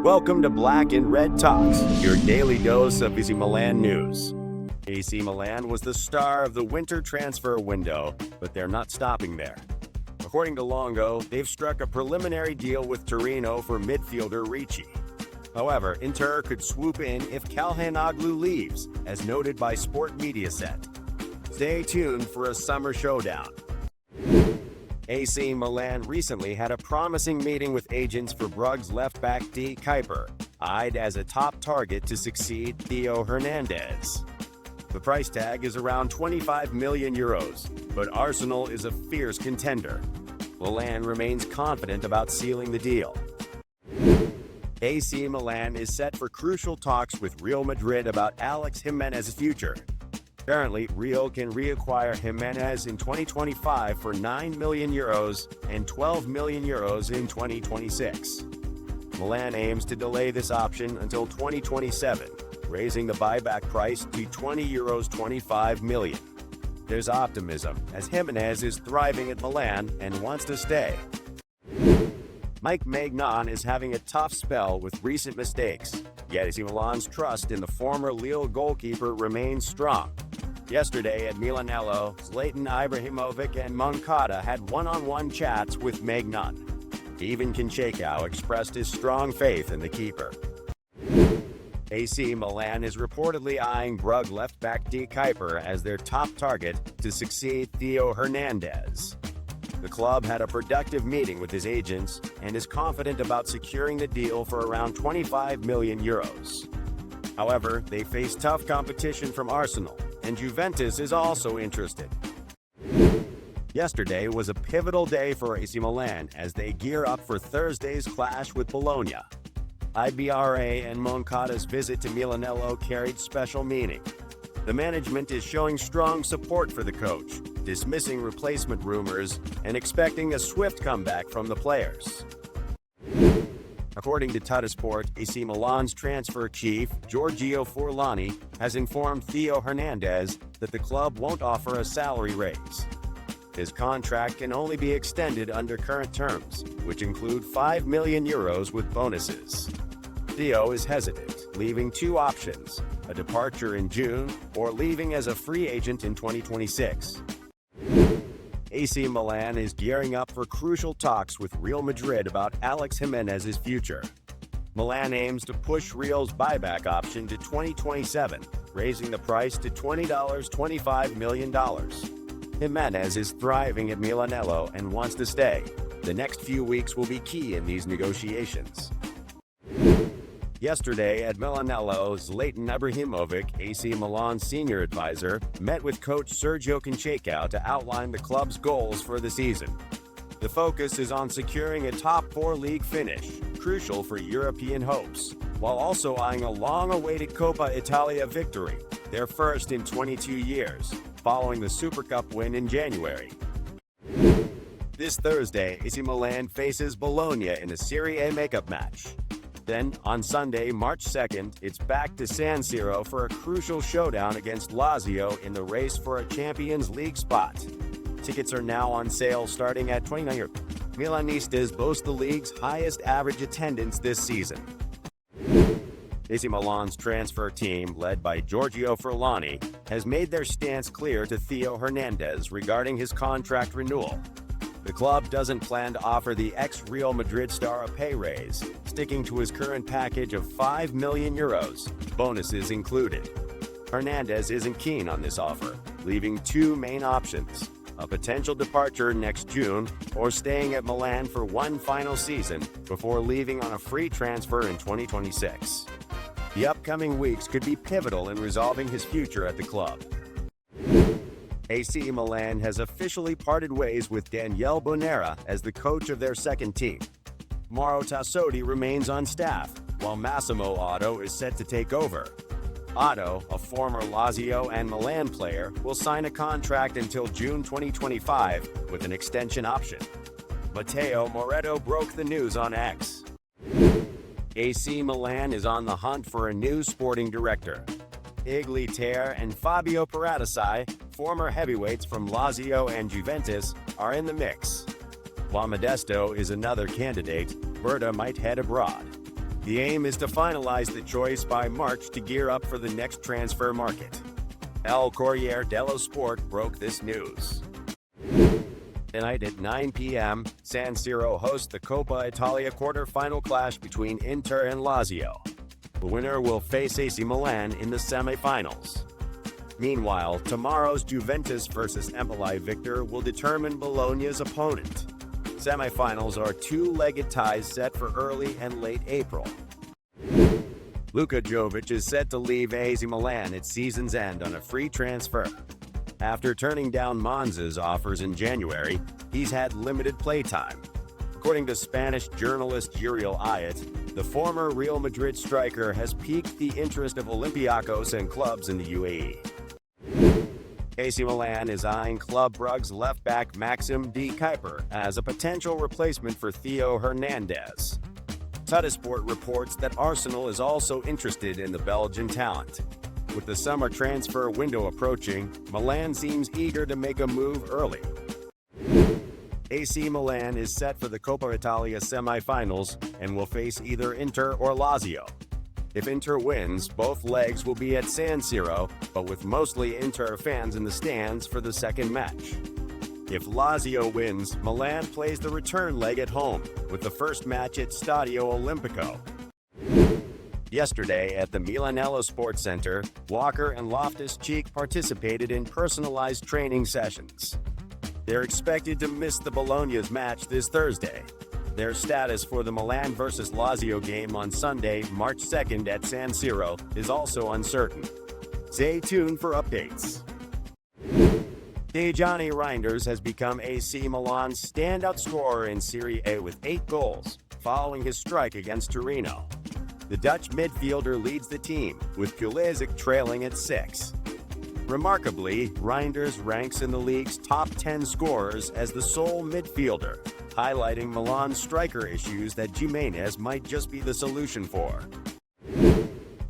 Welcome to Black and Red Talks, your daily dose of AC Milan news. AC Milan was the star of the winter transfer window, but they're not stopping there. According to Longo, they've struck a preliminary deal with Torino for midfielder Ricci. However, Inter could swoop in if Calhanoglu leaves, as noted by Sport Mediaset. Stay tuned for a summer showdown. AC Milan recently had a promising meeting with agents for Brugge's left-back Cuyper, eyed as a top target to succeed Theo Hernandez. The price tag is around 25 million euros, but Arsenal is a fierce contender. Milan remains confident about sealing the deal. AC Milan is set for crucial talks with Real Madrid about Alex Jimenez's future. Currently, Real can reacquire Jimenez in 2025 for 9 million euros and 12 million euros in 2026. Milan aims to delay this option until 2027, raising the buyback price to €25 million. There's optimism, as Jimenez is thriving at Milan and wants to stay. Maignan is having a tough spell with recent mistakes, yet AC Milan's trust in the former Lille goalkeeper remains strong. Yesterday at Milanello, Zlatan Ibrahimovic and Moncada had one-on-one chats with Maignan. Even Conceicao expressed his strong faith in the keeper. AC Milan is reportedly eyeing Brugge left-back Cuyper as their top target to succeed Theo Hernandez. The club had a productive meeting with his agents and is confident about securing the deal for around 25 million euros. However, they face tough competition from Arsenal, and Juventus is also interested. Yesterday was a pivotal day for AC Milan as they gear up for Thursday's clash with Bologna. Ibra and Moncada's visit to Milanello carried special meaning. The management is showing strong support for the coach, dismissing replacement rumors and expecting a swift comeback from the players. According to Tuttosport, AC Milan's transfer chief, Giorgio Forlani, has informed Theo Hernandez that the club won't offer a salary raise. His contract can only be extended under current terms, which include 5 million euros with bonuses. Theo is hesitant, leaving two options: a departure in June or leaving as a free agent in 2026. AC Milan is gearing up for crucial talks with Real Madrid about Alex Jimenez's future. Milan aims to push Real's buyback option to 2027, raising the price to $25 million. Jimenez is thriving at Milanello and wants to stay. The next few weeks will be key in these negotiations. Yesterday at Milanello, Zlatan Ibrahimovic, AC Milan's senior advisor, met with coach Sergio Conceicao to outline the club's goals for the season. The focus is on securing a top-4 league finish, crucial for European hopes, while also eyeing a long-awaited Coppa Italia victory, their first in 22 years, following the Super Cup win in January. This Thursday, AC Milan faces Bologna in a Serie A makeup match. Then, on Sunday, March 2nd, it's back to San Siro for a crucial showdown against Lazio in the race for a Champions League spot. Tickets are now on sale starting at €29. Milanistas boast the league's highest average attendance this season. AC Milan's transfer team, led by Giorgio Forlani, has made their stance clear to Theo Hernandez regarding his contract renewal. The club doesn't plan to offer the ex-Real Madrid star a pay raise, sticking to his current package of 5 million euros, bonuses included. Hernandez isn't keen on this offer, leaving two main options: a potential departure next June or staying at Milan for one final season before leaving on a free transfer in 2026. The upcoming weeks could be pivotal in resolving his future at the club. AC Milan has officially parted ways with Daniele Bonera as the coach of their second team. Mauro Tassotti remains on staff, while Massimo Oddo is set to take over. Oddo, a former Lazio and Milan player, will sign a contract until June 2025 with an extension option. Matteo Moretto broke the news on X. AC Milan is on the hunt for a new sporting director. Igliter and Fabio Paratici, former heavyweights from Lazio and Juventus, are in the mix. While Modesto is another candidate, Berta might head abroad. The aim is to finalize the choice by March to gear up for the next transfer market. El Corriere dello Sport broke this news. Tonight at 9 p.m., San Siro hosts the Coppa Italia quarter-final clash between Inter and Lazio. The winner will face AC Milan in the semi-finals. Meanwhile, tomorrow's Juventus versus Empoli victor will determine Bologna's opponent. Semi-finals are two-legged ties set for early and late April. Jovic is set to leave AC Milan at season's end on a free transfer. After turning down Monza's offers in January, he's had limited playtime. According to Spanish journalist Uriel Ayat, the former Real Madrid striker has piqued the interest of Olympiacos and clubs in the UAE. AC Milan is eyeing Club Brugge's left-back Maxim de Cuyper as a potential replacement for Theo Hernandez. Tuttosport reports that Arsenal is also interested in the Belgian talent. With the summer transfer window approaching, Milan seems eager to make a move early. AC Milan is set for the Coppa Italia semi-finals and will face either Inter or Lazio. If Inter wins, both legs will be at San Siro, but with mostly Inter fans in the stands for the second match. If Lazio wins, Milan plays the return leg at home, with the first match at Stadio Olimpico. Yesterday at the Milanello Sports Center, Walker and Loftus-Cheek participated in personalized training sessions. They're expected to miss the Bologna's match this Thursday. Their status for the Milan vs Lazio game on Sunday, March 2nd at San Siro, is also uncertain. Stay tuned for updates. Reijnders has become AC Milan's standout scorer in Serie A with 8 goals, following his strike against Torino. The Dutch midfielder leads the team, with Pulisic trailing at 6. Remarkably, Reijnders ranks in the league's top 10 scorers as the sole midfielder, highlighting Milan's striker issues that Jimenez might just be the solution for.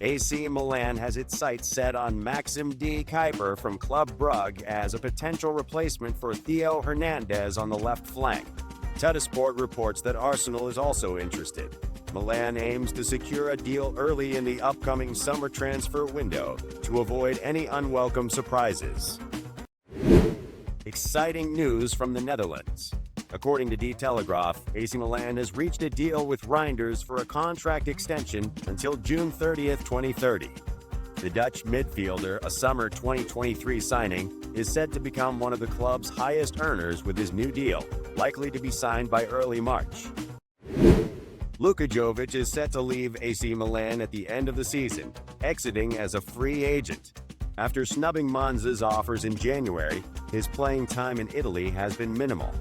AC Milan has its sights set on Maxim de Cuyper from Club Brugge as a potential replacement for Theo Hernandez on the left flank. Tuttosport reports that Arsenal is also interested. Milan aims to secure a deal early in the upcoming summer transfer window to avoid any unwelcome surprises. Exciting news from the Netherlands. According to Die Telegraaf, AC Milan has reached a deal with Reijnders for a contract extension until June 30th, 2030. The Dutch midfielder, a summer 2023 signing, is set to become one of the club's highest earners with his new deal, likely to be signed by early March. Jovic is set to leave AC Milan at the end of the season, exiting as a free agent. After snubbing Monza's offers in January, his playing time in Italy has been minimal.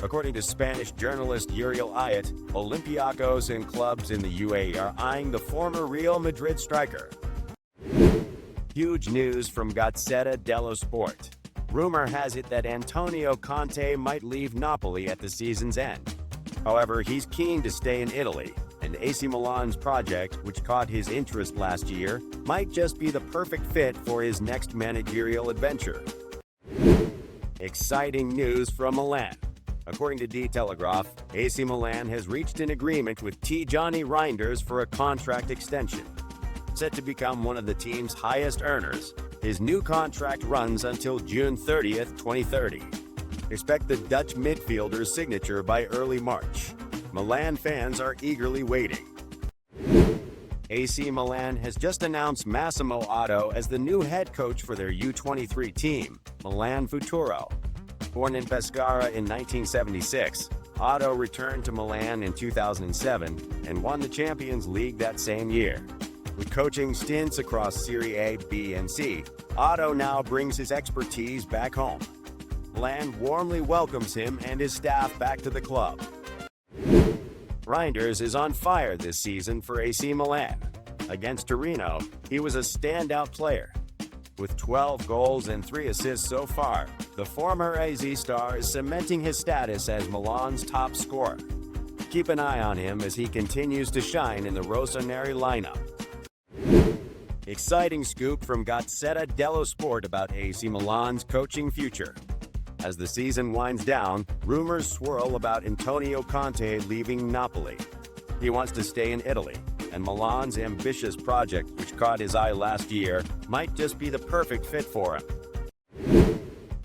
According to Spanish journalist Uriel Ayat, Olympiacos and clubs in the UAE are eyeing the former Real Madrid striker. Huge news from Gazzetta dello Sport. Rumor has it that Antonio Conte might leave Napoli at the season's end. However, he's keen to stay in Italy, and AC Milan's project, which caught his interest last year, might just be the perfect fit for his next managerial adventure. Exciting news from Milan. According to Die Telegraaf, AC Milan has reached an agreement with Reijnders for a contract extension. Set to become one of the team's highest earners, his new contract runs until June 30th, 2030. Expect the Dutch midfielder's signature by early March. Milan fans are eagerly waiting. AC Milan has just announced Massimo Oddo as the new head coach for their U23 team, Milan Futuro. Born in Pescara in 1976, Oddo returned to Milan in 2007 and won the Champions League that same year. With coaching stints across Serie A, B, and C, Oddo now brings his expertise back home. Milan warmly welcomes him and his staff back to the club. Reijnders is on fire this season for AC Milan. Against Torino, he was a standout player. With 12 goals and 3 assists so far, the former AZ star is cementing his status as Milan's top scorer. Keep an eye on him as he continues to shine in the Rossoneri lineup. Exciting scoop from Gazzetta dello Sport about AC Milan's coaching future. As the season winds down, rumors swirl about Antonio Conte leaving Napoli. He wants to stay in Italy, and Milan's ambitious project, which caught his eye last year, might just be the perfect fit for him.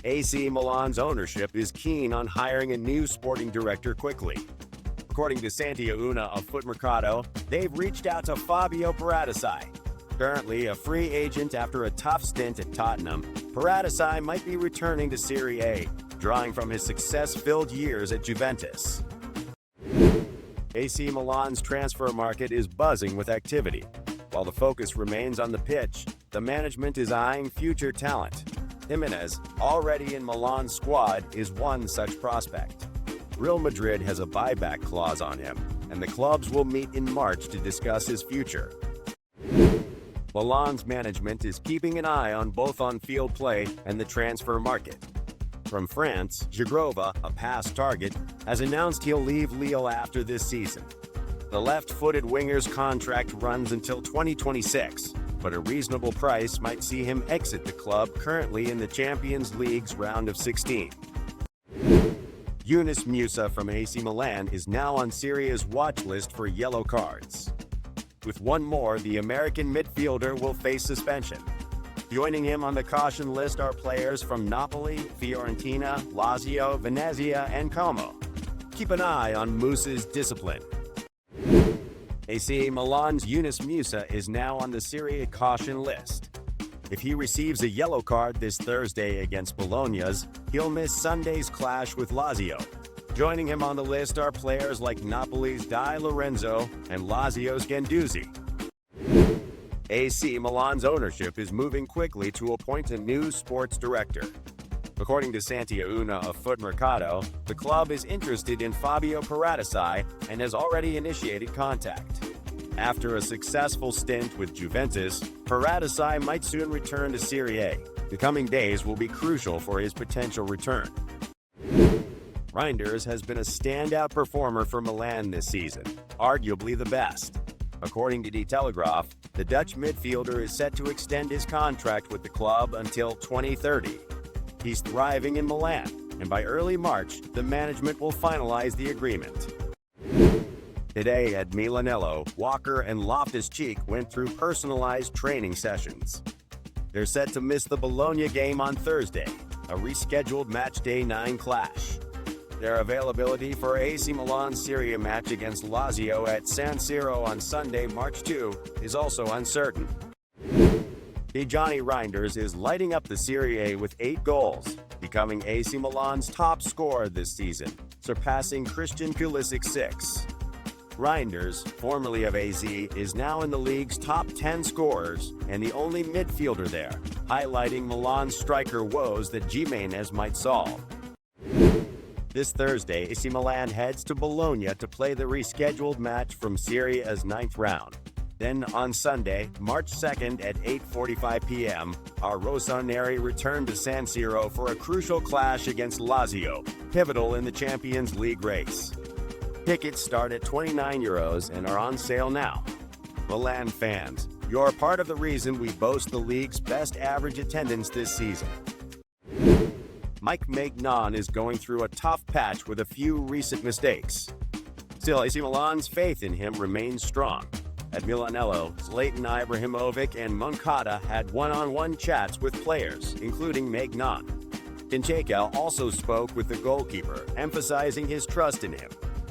AC Milan's ownership is keen on hiring a new sporting director quickly. According to Santia Una of Foot Mercato, they've reached out to Fabio Paratici. Currently a free agent after a tough stint at Tottenham, Paratici might be returning to Serie A, drawing from his success-filled years at Juventus. AC Milan's transfer market is buzzing with activity. While the focus remains on the pitch, the management is eyeing future talent. Jimenez, already in Milan's squad, is one such prospect. Real Madrid has a buyback clause on him, and the clubs will meet in March to discuss his future. Milan's management is keeping an eye on both on-field play and the transfer market. From France, Gigrova, a past target, has announced he'll leave Lille after this season. The left-footed winger's contract runs until 2026, but a reasonable price might see him exit the club currently in the Champions League's round of 16. Yunus Musa from AC Milan is now on Syria's watch list for yellow cards. With one more, the American midfielder will face suspension. Joining him on the caution list are players from Napoli, Fiorentina, Lazio, Venezia, and Como. Keep an eye on Musa's discipline. AC Milan's Yunus Musa is now on the Serie A caution list. If he receives a yellow card this Thursday against Bologna's, he'll miss Sunday's clash with Lazio. Joining him on the list are players like Napoli's Di Lorenzo and Lazio's Guendouzi. AC Milan's ownership is moving quickly to appoint a new sports director. According to Santia Una of Foot Mercato, the club is interested in Fabio Paratici and has already initiated contact. After a successful stint with Juventus, Paratici might soon return to Serie A. The coming days will be crucial for his potential return. Reijnders has been a standout performer for Milan this season, arguably the best. According to Die Telegraaf, the Dutch midfielder is set to extend his contract with the club until 2030. He's thriving in Milan, and by early March, the management will finalize the agreement. Today at Milanello, Walker and Loftus-Cheek went through personalized training sessions. They're set to miss the Bologna game on Thursday, a rescheduled matchday 9 clash. Their availability for AC Milan's Serie A match against Lazio at San Siro on Sunday, March 2, is also uncertain. Reijnders is lighting up the Serie A with 8 goals, becoming AC Milan's top scorer this season, surpassing Christian Pulisic's 6. Reijnders, formerly of AZ, is now in the league's top 10 scorers and the only midfielder there, highlighting Milan's striker woes that Jimenez might solve. This Thursday, AC Milan heads to Bologna to play the rescheduled match from Serie A's 9th round. Then on Sunday, March 2nd at 8:45 p.m., our Rossoneri return to San Siro for a crucial clash against Lazio, pivotal in the Champions League race. Tickets start at €29 and are on sale now. Milan fans, you're part of the reason we boast the league's best average attendance this season. Maignan is going through a tough patch with a few recent mistakes. Still, AC Milan's faith in him remains strong. At Milanello, Zlatan Ibrahimovic and Moncada had one-on-one chats with players, including Maignan. Conceicao also spoke with the goalkeeper, emphasizing his trust in him.